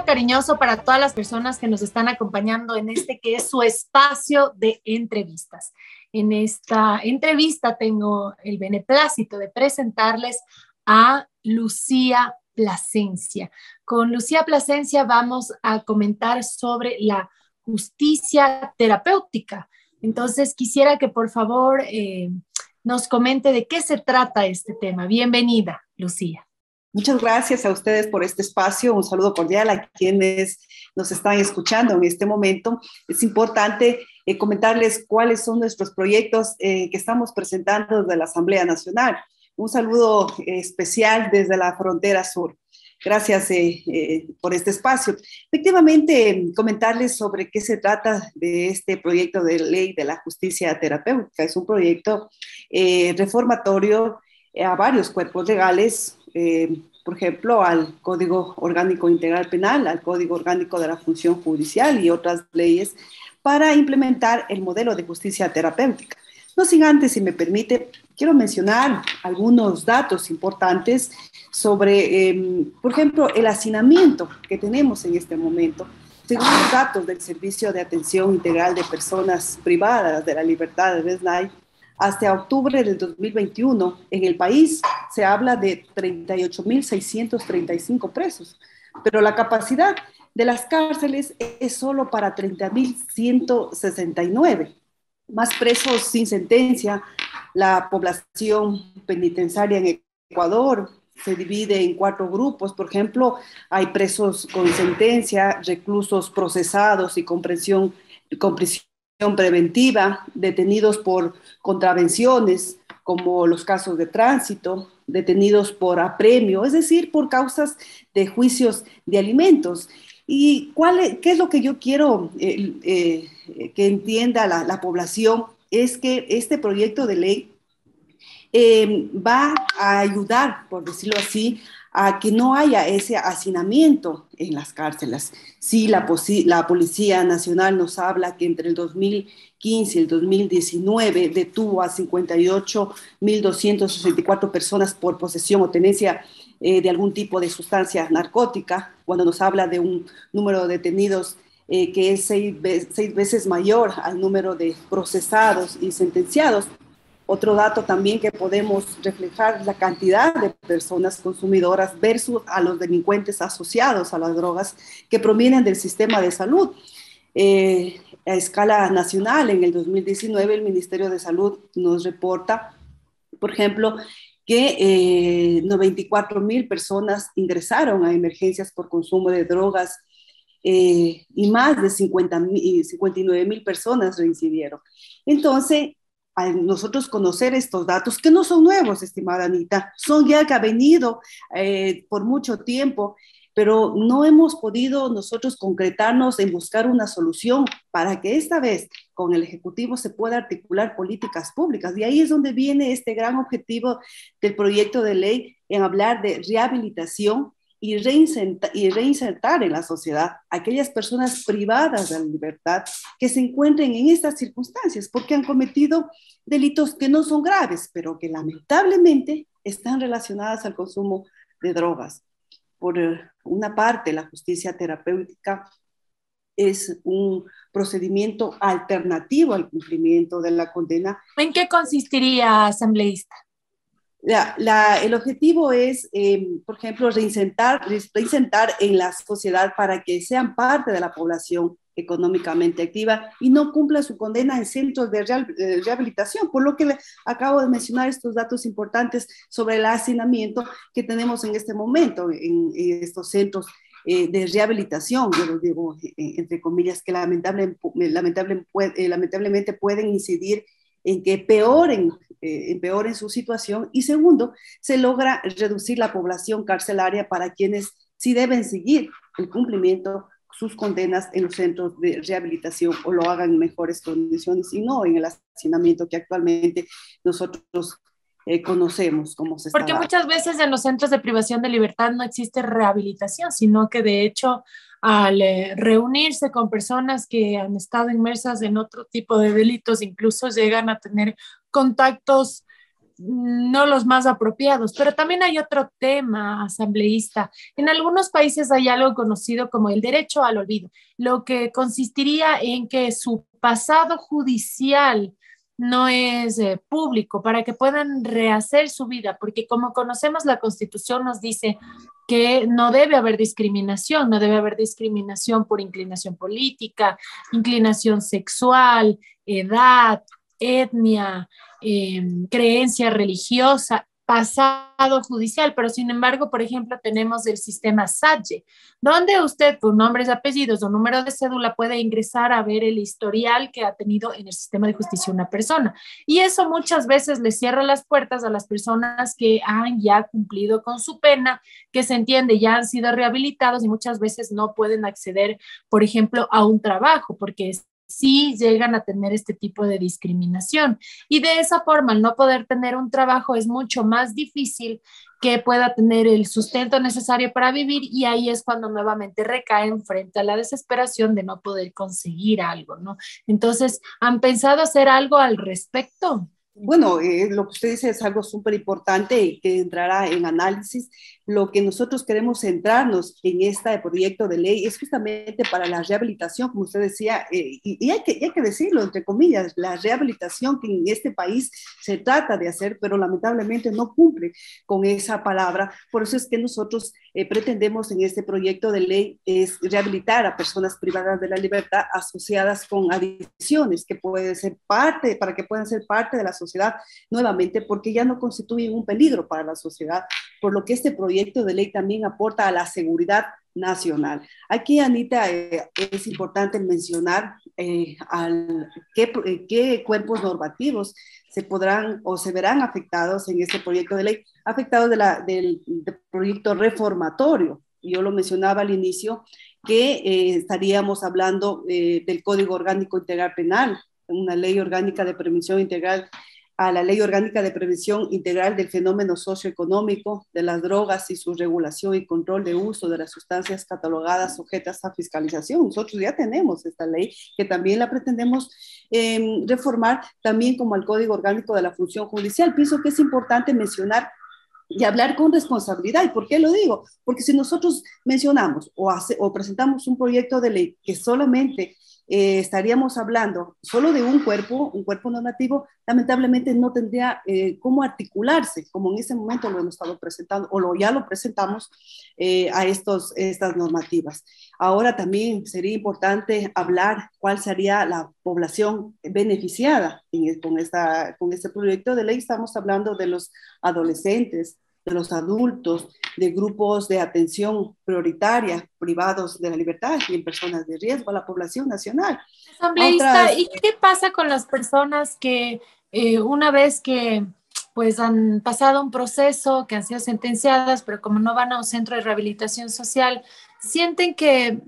cariñoso para todas las personas que nos están acompañando en este que es su espacio de entrevistas. En esta entrevista tengo el beneplácito de presentarles a Lucía Plasencia. Con Lucía Plasencia vamos a comentar sobre la justicia terapéutica. Entonces quisiera que por favor nos comente de qué se trata este tema. Bienvenida, Lucía. Muchas gracias a ustedes por este espacio. Un saludo cordial a quienes nos están escuchando en este momento. Es importante comentarles cuáles son nuestros proyectos que estamos presentando desde la Asamblea Nacional. Un saludo especial desde la frontera sur. Gracias por este espacio. Efectivamente, comentarles sobre qué se trata de este proyecto de ley de la justicia terapéutica. Es un proyecto reformatorio a varios cuerpos legales, por ejemplo, al Código Orgánico Integral Penal, al Código Orgánico de la Función Judicial y otras leyes para implementar el modelo de justicia terapéutica. No sin antes, si me permite, quiero mencionar algunos datos importantes sobre, por ejemplo, el hacinamiento que tenemos en este momento. Según los datos del Servicio de Atención Integral de Personas Privadas de la Libertad de SNAI, hasta octubre del 2021, en el país se habla de 38.635 presos, pero la capacidad de las cárceles es solo para 30.169. Más presos sin sentencia. La población penitenciaria en Ecuador se divide en 4 grupos. Por ejemplo, hay presos con sentencia, reclusos procesados y con prisión preventiva, detenidos por contravenciones, como los casos de tránsito, detenidos por apremio, es decir, por causas de juicios de alimentos. ¿Y qué es lo que yo quiero que entienda la población? Es que este proyecto de ley va a ayudar, por decirlo así, a que no haya ese hacinamiento en las cárceles. Sí, la Policía Nacional nos habla que entre el 2015 y el 2019 detuvo a 58.264 personas por posesión o tenencia de algún tipo de sustancia narcótica, cuando nos habla de un número de detenidos que es 6 veces mayor al número de procesados y sentenciados. Otro dato también que podemos reflejar es la cantidad de personas consumidoras versus a los delincuentes asociados a las drogas que provienen del sistema de salud. A escala nacional, en el 2019, el Ministerio de Salud nos reporta, por ejemplo, que 94.000 personas ingresaron a emergencias por consumo de drogas y más de 59.000 personas reincidieron. Entonces, al nosotros conocer estos datos, que no son nuevos, estimada Anita, son ya que ha venido por mucho tiempo, pero no hemos podido nosotros concretarnos en buscar una solución para que esta vez con el Ejecutivo se pueda articular políticas públicas. Y ahí es donde viene este gran objetivo del proyecto de ley en hablar de rehabilitación y reinsertar en la sociedad a aquellas personas privadas de la libertad que se encuentren en estas circunstancias porque han cometido delitos que no son graves, pero que lamentablemente están relacionadas al consumo de drogas. Por una parte, la justicia terapéutica es un procedimiento alternativo al cumplimiento de la condena. ¿En qué consistiría, asambleísta? El objetivo es, por ejemplo, reinsertar en la sociedad para que sean parte de la población económicamente activa y no cumpla su condena en centros de rehabilitación, por lo que acabo de mencionar estos datos importantes sobre el hacinamiento que tenemos en este momento en estos centros de rehabilitación, yo lo digo entre comillas, que lamentablemente pueden incidir en que empeoren su situación, y segundo, se logra reducir la población carcelaria para quienes sí deben seguir el cumplimiento sus condenas en los centros de rehabilitación o lo hagan en mejores condiciones y no en el hacinamiento que actualmente nosotros conocemos como se está Porque dando. muchas veces en los centros de privación de libertad no existe rehabilitación, sino que de hecho al reunirse con personas que han estado inmersas en otro tipo de delitos, incluso llegan a tener contactos no los más apropiados. Pero también hay otro tema, asambleísta. En algunos países hay algo conocido como el derecho al olvido, lo que consistiría en que su pasado judicial no es público para que puedan rehacer su vida, porque como conocemos la Constitución nos dice que no debe haber discriminación, no debe haber discriminación por inclinación política, inclinación sexual, edad, etnia, creencia religiosa, pasado judicial, pero sin embargo, por ejemplo, tenemos el sistema SAGE, donde usted por nombres, apellidos o número de cédula puede ingresar a ver el historial que ha tenido en el sistema de justicia una persona. Y eso muchas veces le cierra las puertas a las personas que han ya cumplido con su pena, que se entiende, ya han sido rehabilitados y muchas veces no pueden acceder, por ejemplo, a un trabajo, porque sí llegan a tener este tipo de discriminación. Y de esa forma, al no poder tener un trabajo, es mucho más difícil que pueda tener el sustento necesario para vivir y ahí es cuando nuevamente recaen frente a la desesperación de no poder conseguir algo, ¿no? Entonces, ¿han pensado hacer algo al respecto? Bueno, lo que usted dice es algo súper importante y que entrará en análisis. Lo que nosotros queremos centrarnos en este proyecto de ley es justamente para la rehabilitación, como usted decía, y hay que decirlo, entre comillas, la rehabilitación que en este país se trata de hacer, pero lamentablemente no cumple con esa palabra. Por eso es que nosotros pretendemos en este proyecto de ley es rehabilitar a personas privadas de la libertad asociadas con adicciones, que puede ser parte, para que puedan ser parte de la sociedad nuevamente, porque ya no constituyen un peligro para la sociedad, por lo que este proyecto de ley también aporta a la seguridad nacional. Aquí, Anita, es importante mencionar qué cuerpos normativos se podrán o se verán afectados en este proyecto de ley, afectados del proyecto reformatorio. Yo lo mencionaba al inicio, que estaríamos hablando del Código Orgánico Integral Penal, una ley orgánica de prevención integral a la Ley Orgánica de Prevención Integral del Fenómeno Socioeconómico de las Drogas y su regulación y control de uso de las sustancias catalogadas sujetas a fiscalización. Nosotros ya tenemos esta ley que también la pretendemos reformar, también como el Código Orgánico de la Función Judicial. Pienso que es importante mencionar y hablar con responsabilidad. ¿Y por qué lo digo? Porque si nosotros mencionamos o presentamos un proyecto de ley que solamente estaríamos hablando solo de un cuerpo normativo, lamentablemente no tendría cómo articularse, como en ese momento lo hemos estado presentando, ya lo presentamos a estas normativas. Ahora también sería importante hablar cuál sería la población beneficiada con este proyecto de ley. Estamos hablando de los adolescentes, de los adultos, de grupos de atención prioritaria, privados de la libertad y en personas de riesgo a la población nacional. Asambleísta, ¿y qué pasa con las personas que una vez que pues han pasado un proceso, que han sido sentenciadas, pero como no van a un centro de rehabilitación social, sienten que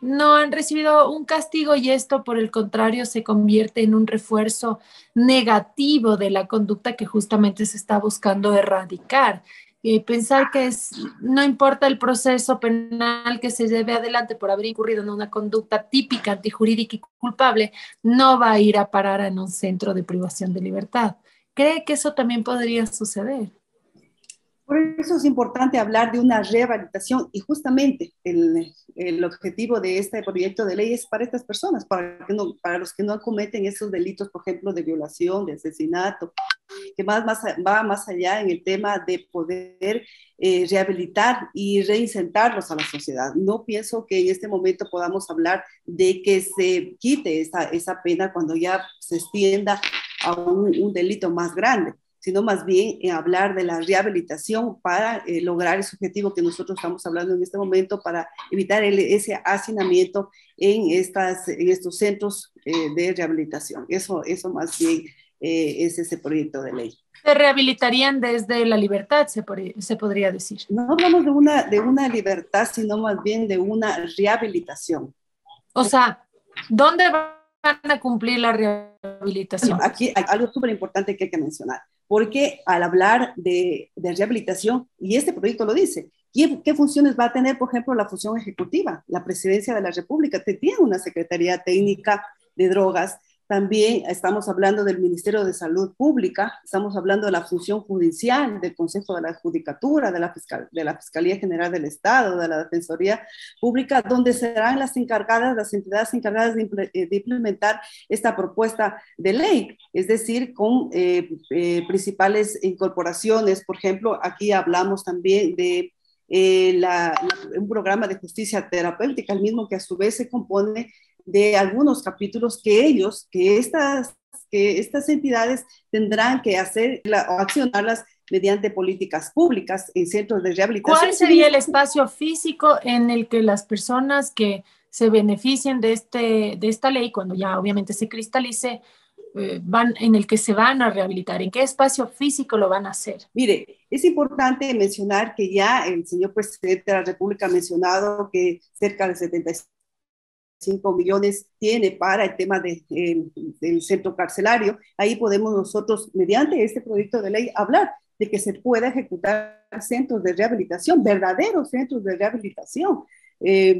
no han recibido un castigo y esto, por el contrario, se convierte en un refuerzo negativo de la conducta que justamente se está buscando erradicar? Pensar que no importa el proceso penal que se lleve adelante por haber incurrido en una conducta típica, antijurídica y culpable, no va a ir a parar en un centro de privación de libertad. ¿Cree que eso también podría suceder? Por eso es importante hablar de una rehabilitación y justamente el objetivo de este proyecto de ley es para estas personas, para los que no cometen esos delitos, por ejemplo, de violación, de asesinato, que va más allá en el tema de poder rehabilitar y reinsertarlos a la sociedad. No pienso que en este momento podamos hablar de que se quite esa pena cuando ya se extienda a un delito más grande, sino más bien hablar de la rehabilitación para lograr ese objetivo que nosotros estamos hablando en este momento, para evitar ese hacinamiento en estos centros de rehabilitación. Eso más bien es ese proyecto de ley. Se rehabilitarían desde la libertad, se podría decir. No hablamos de una libertad, sino más bien de una rehabilitación. O sea, ¿dónde van a cumplir la rehabilitación? Bueno, aquí hay algo súper importante que hay que mencionar, porque al hablar de rehabilitación, y este proyecto lo dice, ¿qué funciones va a tener, por ejemplo, la función ejecutiva? La Presidencia de la República tiene una Secretaría Técnica de Drogas, También estamos hablando del Ministerio de Salud Pública, estamos hablando de la función judicial, del Consejo de la Judicatura, de la Fiscalía General del Estado, de la Defensoría Pública, donde serán las entidades encargadas de implementar esta propuesta de ley, es decir, con principales incorporaciones. Por ejemplo, aquí hablamos también de un programa de justicia terapéutica, el mismo que a su vez se compone de algunos capítulos que estas entidades tendrán que o accionarlas mediante políticas públicas en centros de rehabilitación. ¿Cuál sería el espacio físico en el que las personas que se beneficien de esta ley, cuando ya obviamente se cristalice, en el que se van a rehabilitar? ¿En qué espacio físico lo van a hacer? Mire, es importante mencionar que ya el señor presidente de la República ha mencionado que cerca de 75 millones tiene para el tema del centro carcelario. Ahí podemos nosotros, mediante este proyecto de ley, hablar de que se pueda ejecutar centros de rehabilitación, verdaderos centros de rehabilitación,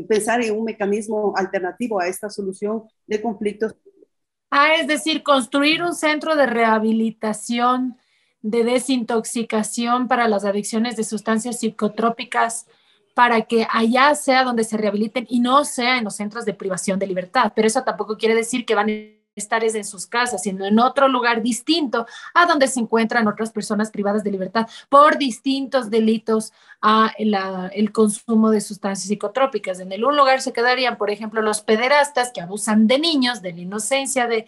pensar en un mecanismo alternativo a esta solución de conflictos. Es decir, construir un centro de rehabilitación, de desintoxicación para las adicciones de sustancias psicotrópicas, para que allá sea donde se rehabiliten y no sea en los centros de privación de libertad. Pero eso tampoco quiere decir que van a estar en sus casas, sino en otro lugar distinto a donde se encuentran otras personas privadas de libertad por distintos delitos el consumo de sustancias psicotrópicas. En un lugar se quedarían, por ejemplo, los pederastas que abusan de niños, de la inocencia de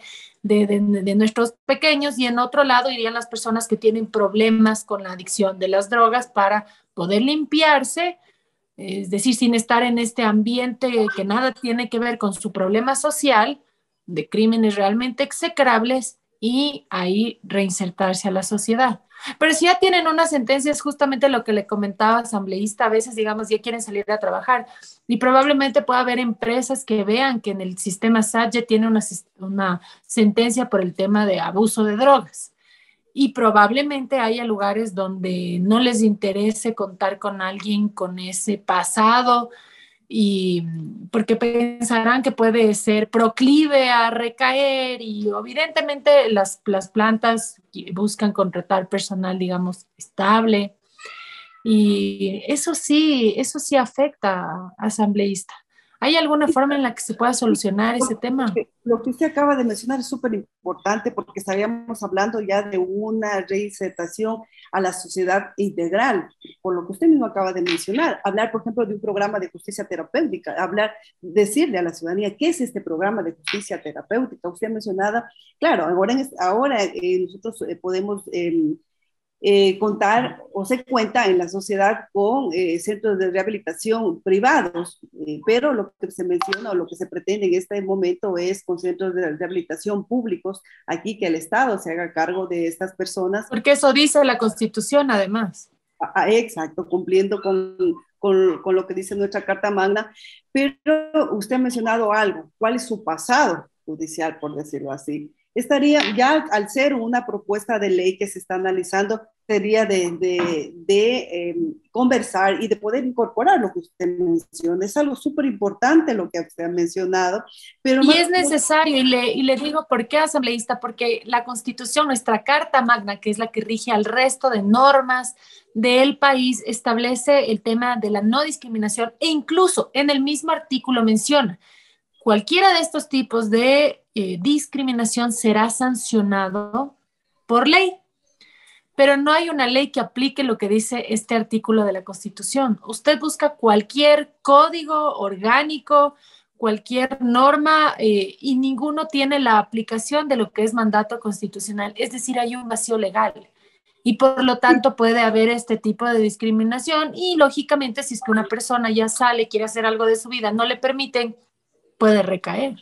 nuestros pequeños, y en otro lado irían las personas que tienen problemas con la adicción de las drogas para poder limpiarse, es decir, sin estar en este ambiente que nada tiene que ver con su problema social, de crímenes realmente execrables, y ahí reinsertarse a la sociedad. Pero si ya tienen una sentencia, es justamente lo que le comentaba, asambleísta, a veces, digamos, ya quieren salir a trabajar y probablemente pueda haber empresas que vean que en el sistema SAT ya tiene una sentencia por el tema de abuso de drogas. Y probablemente haya lugares donde no les interese contar con alguien con ese pasado, y porque pensarán que puede ser proclive a recaer, y evidentemente las plantas buscan contratar personal, digamos, estable, y eso sí afecta, asambleísta. ¿Hay alguna forma en la que se pueda solucionar ese tema? Lo que usted acaba de mencionar es súper importante porque estaríamos hablando ya de una reinsertación a la sociedad integral, por lo que usted mismo acaba de mencionar. Hablar, por ejemplo, de un programa de justicia terapéutica, decirle a la ciudadanía qué es este programa de justicia terapéutica. Usted ha mencionado, claro, ahora nosotros podemos contar o se cuenta en la sociedad con centros de rehabilitación privados, pero lo que se menciona o lo que se pretende en este momento es con centros de rehabilitación públicos, aquí que el Estado se haga cargo de estas personas. Porque eso dice la Constitución, además. Exacto, cumpliendo con lo que dice nuestra Carta Magna, pero usted ha mencionado algo, ¿cuál es su pasado judicial, por decirlo así? Estaría ya, al ser una propuesta de ley que se está analizando, sería de conversar y de poder incorporar lo que usted menciona. Es algo súper importante lo que usted ha mencionado. Pero y es necesario, y le digo por qué, asambleísta, porque la Constitución, nuestra Carta Magna, que es la que rige al resto de normas del país, establece el tema de la no discriminación, e incluso en el mismo artículo menciona: cualquiera de estos tipos de discriminación será sancionado por ley. Pero no hay una ley que aplique lo que dice este artículo de la Constitución. Usted busca cualquier código orgánico, cualquier norma, y ninguno tiene la aplicación de lo que es mandato constitucional. Es decir, hay un vacío legal. Y por lo tanto puede haber este tipo de discriminación, y lógicamente si es que una persona ya sale, quiere hacer algo de su vida, no le permiten, puede recaer.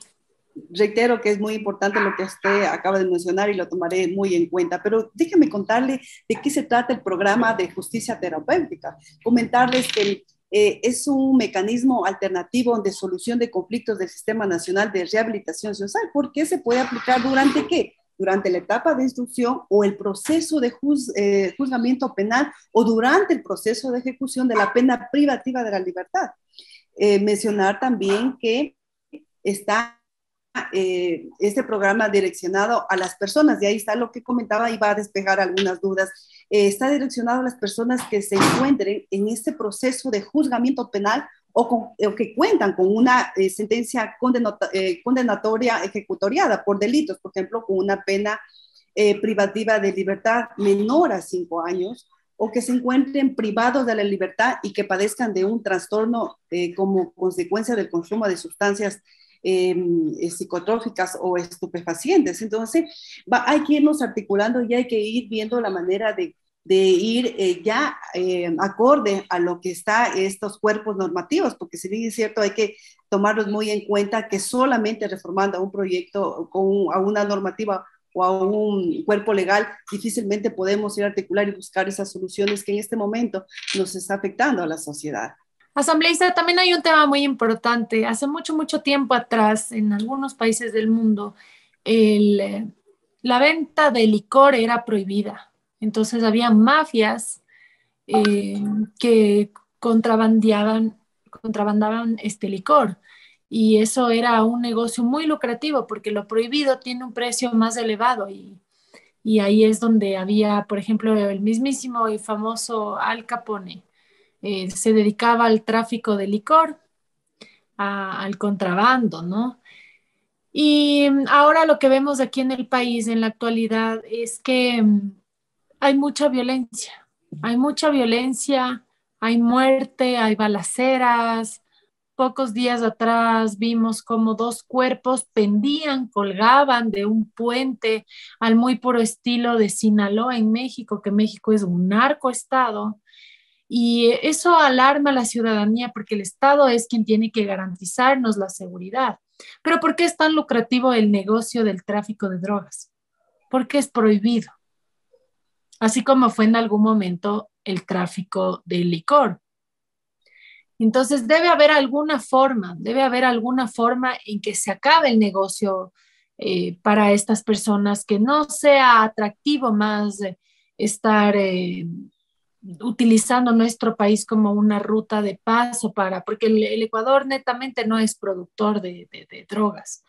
Reitero que es muy importante lo que usted acaba de mencionar y lo tomaré muy en cuenta, pero déjeme contarle de qué se trata el programa de justicia terapéutica. Comentarles que es un mecanismo alternativo de solución de conflictos del Sistema Nacional de Rehabilitación Social. ¿Por qué se puede aplicar durante qué? Durante la etapa de instrucción o el proceso de juzgamiento penal o durante el proceso de ejecución de la pena privativa de la libertad. Mencionar también que está este programa direccionado a las personas, y ahí está lo que comentaba y va a despejar algunas dudas, está direccionado a las personas que se encuentren en este proceso de juzgamiento penal o que cuentan con una sentencia condenatoria ejecutoriada por delitos, por ejemplo, con una pena privativa de libertad menor a 5 años, o que se encuentren privados de la libertad y que padezcan de un trastorno como consecuencia del consumo de sustancias psicotróficas o estupefacientes. Entonces, hay que irnos articulando y hay que ir viendo la manera de ir acorde a lo que está estos cuerpos normativos, porque si bien es cierto, hay que tomarlos muy en cuenta que solamente reformando a un proyecto, a una normativa o a un cuerpo legal, difícilmente podemos ir a articular y buscar esas soluciones que en este momento nos está afectando a la sociedad. Asambleísta, también hay un tema muy importante. Hace mucho, mucho tiempo atrás, en algunos países del mundo, la venta de licor era prohibida. Entonces había mafias que contrabandaban este licor. Y eso era un negocio muy lucrativo porque lo prohibido tiene un precio más elevado y ahí es donde había, por ejemplo, el mismísimo y famoso Al Capone. Se dedicaba al tráfico de licor, al contrabando, ¿no? Y ahora lo que vemos aquí en el país en la actualidad es que hay mucha violencia, hay muerte, hay balaceras. Pocos días atrás vimos como 2 cuerpos pendían, colgaban de un puente al muy puro estilo de Sinaloa en México, que México es un narcoestado. Y eso alarma a la ciudadanía porque el Estado es quien tiene que garantizarnos la seguridad. Pero ¿por qué es tan lucrativo el negocio del tráfico de drogas? Porque es prohibido, así como fue en algún momento el tráfico de licor. Entonces debe haber alguna forma en que se acabe el negocio para estas personas, que no sea atractivo más estar utilizando nuestro país como una ruta de paso porque el Ecuador netamente no es productor de drogas.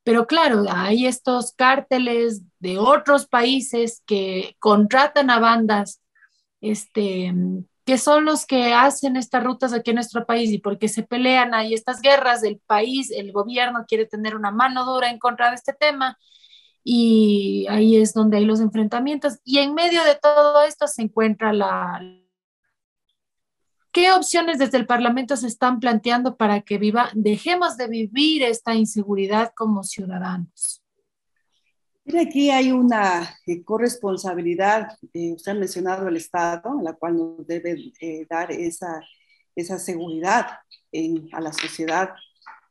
Pero claro, hay estos cárteles de otros países que contratan a bandas, este, que son los que hacen estas rutas aquí en nuestro país y porque se pelean, hay estas guerras del país, el gobierno quiere tener una mano dura en contra de este tema y ahí es donde hay los enfrentamientos y en medio de todo esto se encuentra ¿Qué opciones desde el Parlamento se están planteando para que dejemos de vivir esta inseguridad como ciudadanos? Mira, aquí hay una corresponsabilidad, usted ha mencionado el Estado, en la cual nos debe dar esa seguridad a la sociedad.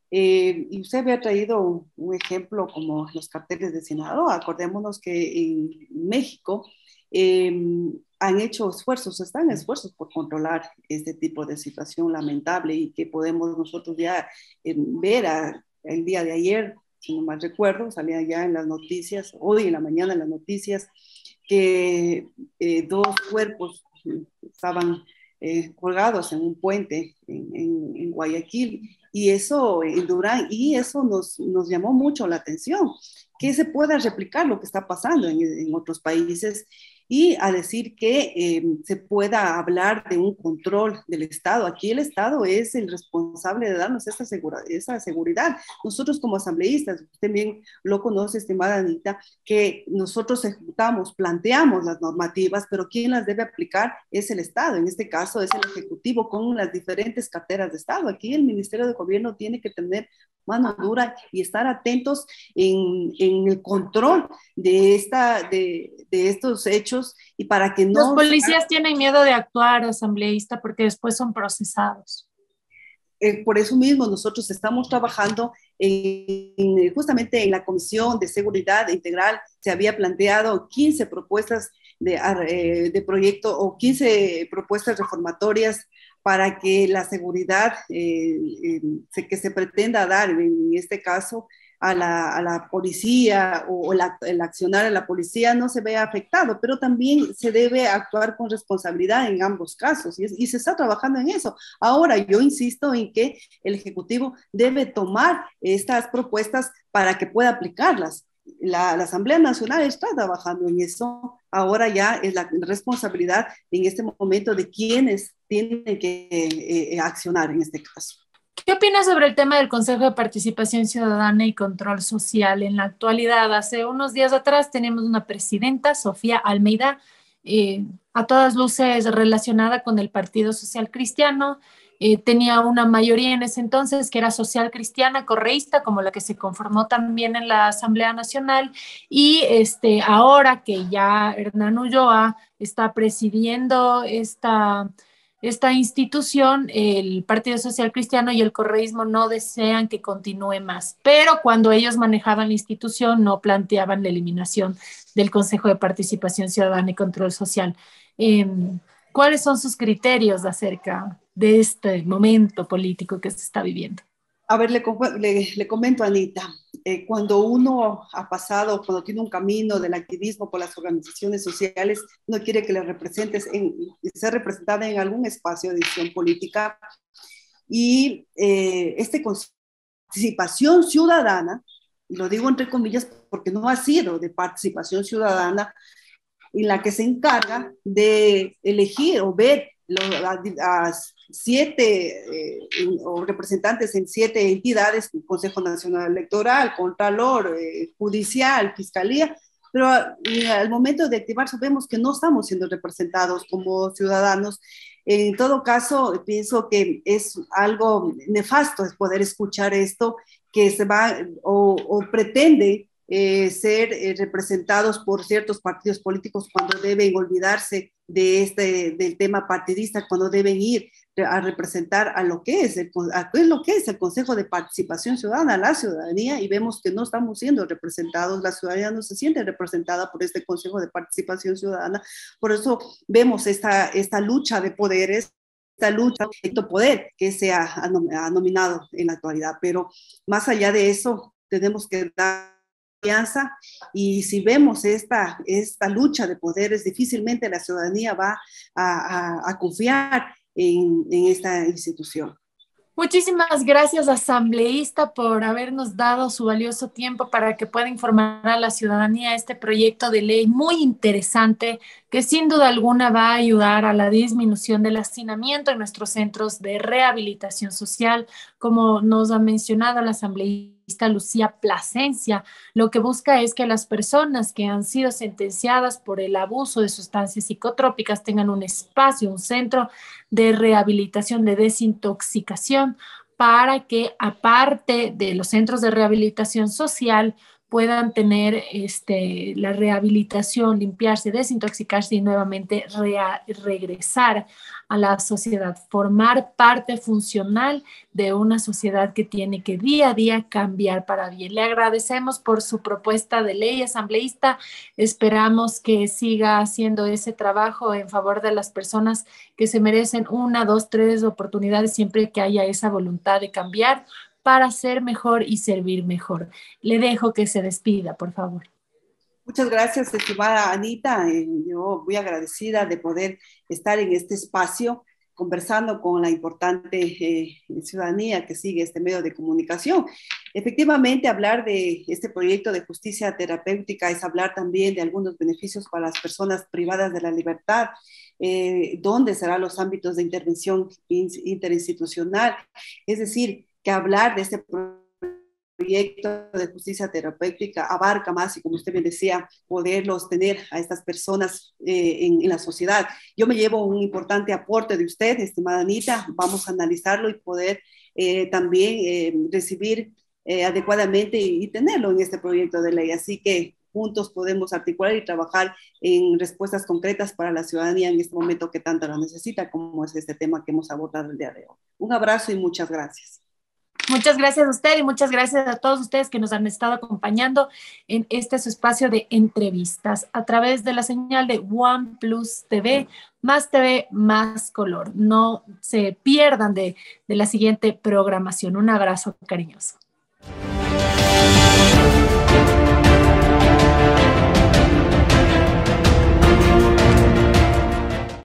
Y usted había traído un ejemplo como los carteles de Sinaloa. Acordémonos que en México eh, han hecho esfuerzos, están esfuerzos por controlar este tipo de situación lamentable y que podemos nosotros ya ver el día de ayer, si no mal recuerdo, salía ya en las noticias, hoy en la mañana en las noticias, que 2 cuerpos estaban colgados en un puente en Guayaquil y eso en Durán, y eso nos llamó mucho la atención, que se pueda replicar lo que está pasando en otros países y a decir que se pueda hablar de un control del Estado. Aquí el Estado es el responsable de darnos esa seguridad. Nosotros como asambleístas, usted bien lo conoce, estimada Anita, que nosotros ejecutamos, planteamos las normativas, pero quien las debe aplicar es el Estado. En este caso es el Ejecutivo con las diferentes carteras de Estado. Aquí el Ministerio de Gobierno tiene que tener mano dura y estar atentos en el control de estos hechos y para que Los no... policías tienen miedo de actuar, asambleísta, porque después son procesados. Por eso mismo nosotros estamos trabajando justamente en la Comisión de Seguridad Integral. Se había planteado 15 propuestas de proyecto o 15 propuestas reformatorias para que la seguridad que se pretenda dar, en este caso, a la policía o el accionar de la policía no se vea afectado, pero también se debe actuar con responsabilidad en ambos casos y se está trabajando en eso. Ahora, yo insisto en que el Ejecutivo debe tomar estas propuestas para que pueda aplicarlas. La Asamblea Nacional está trabajando en eso. Ahora ya es la responsabilidad en este momento de quienes tienen que accionar en este caso. ¿Qué opinas sobre el tema del Consejo de Participación Ciudadana y Control Social en la actualidad? Hace unos días atrás teníamos una presidenta, Sofía Almeida, a todas luces relacionada con el Partido Social Cristiano. Tenía una mayoría en ese entonces que era social cristiana, correísta, como la que se conformó también en la Asamblea Nacional. Y ahora que ya Hernán Ulloa está presidiendo esta institución, el Partido Social Cristiano y el correísmo no desean que continúe más, pero cuando ellos manejaban la institución no planteaban la eliminación del Consejo de Participación Ciudadana y Control Social. Eh, ¿Cuáles son sus criterios acerca de este momento político que se está viviendo? A ver, le comento a Anita, cuando uno ha pasado, cuando tiene un camino del activismo por las organizaciones sociales, uno quiere que le representes, ser representada en algún espacio de acción política y participación ciudadana, y lo digo entre comillas porque no ha sido de participación ciudadana, en la que se encarga de elegir o ver a 7 o representantes en 7 entidades, Consejo Nacional Electoral, Contralor, Judicial, Fiscalía, pero al momento de activarse vemos que no estamos siendo representados como ciudadanos. En todo caso, pienso que es algo nefasto es poder escuchar esto, que se va o pretende ser representados por ciertos partidos políticos cuando deben olvidarse del tema partidista, cuando deben ir a representar a lo que es el Consejo de Participación Ciudadana, la ciudadanía, y vemos que no estamos siendo representados, la ciudadanía no se siente representada por este Consejo de Participación Ciudadana. Por eso vemos esta lucha de poderes, esta lucha de poder que se ha nominado en la actualidad. Pero más allá de eso, tenemos que dar confianza, y si vemos esta lucha de poderes, difícilmente la ciudadanía va a confiar en esta institución. Muchísimas gracias, asambleísta, por habernos dado su valioso tiempo para que pueda informar a la ciudadanía este proyecto de ley muy interesante que sin duda alguna va a ayudar a la disminución del hacinamiento en nuestros centros de rehabilitación social. Como nos ha mencionado la asambleísta Lucía Plasencia, lo que busca es que las personas que han sido sentenciadas por el abuso de sustancias psicotrópicas tengan un espacio, un centro de rehabilitación, de desintoxicación, para que aparte de los centros de rehabilitación social puedan tener la rehabilitación, limpiarse, desintoxicarse y nuevamente regresar a la sociedad, formar parte funcional de una sociedad que tiene que día a día cambiar para bien. Le agradecemos por su propuesta de ley, asambleísta. Esperamos que siga haciendo ese trabajo en favor de las personas que se merecen 1, 2, 3 oportunidades siempre que haya esa voluntad de cambiar para ser mejor y servir mejor. Le dejo que se despida, por favor. Muchas gracias, estimada Anita. Yo muy agradecida de poder estar en este espacio conversando con la importante ciudadanía que sigue este medio de comunicación. Efectivamente, hablar de este proyecto de justicia terapéutica es hablar también de algunos beneficios para las personas privadas de la libertad, dónde serán los ámbitos de intervención interinstitucional, es decir, que hablar de este proyecto de justicia terapéutica abarca más, y como usted me decía, poderlos tener a estas personas en la sociedad. Yo me llevo un importante aporte de usted, estimada Anita, vamos a analizarlo y poder también recibir adecuadamente y tenerlo en este proyecto de ley. Así que juntos podemos articular y trabajar en respuestas concretas para la ciudadanía en este momento que tanto lo necesita, como es este tema que hemos abordado el día de hoy. Un abrazo y muchas gracias. Muchas gracias a usted y muchas gracias a todos ustedes que nos han estado acompañando en este su espacio de entrevistas a través de la señal de OnePlus TV, más TV, más color. No se pierdan de la siguiente programación. Un abrazo cariñoso.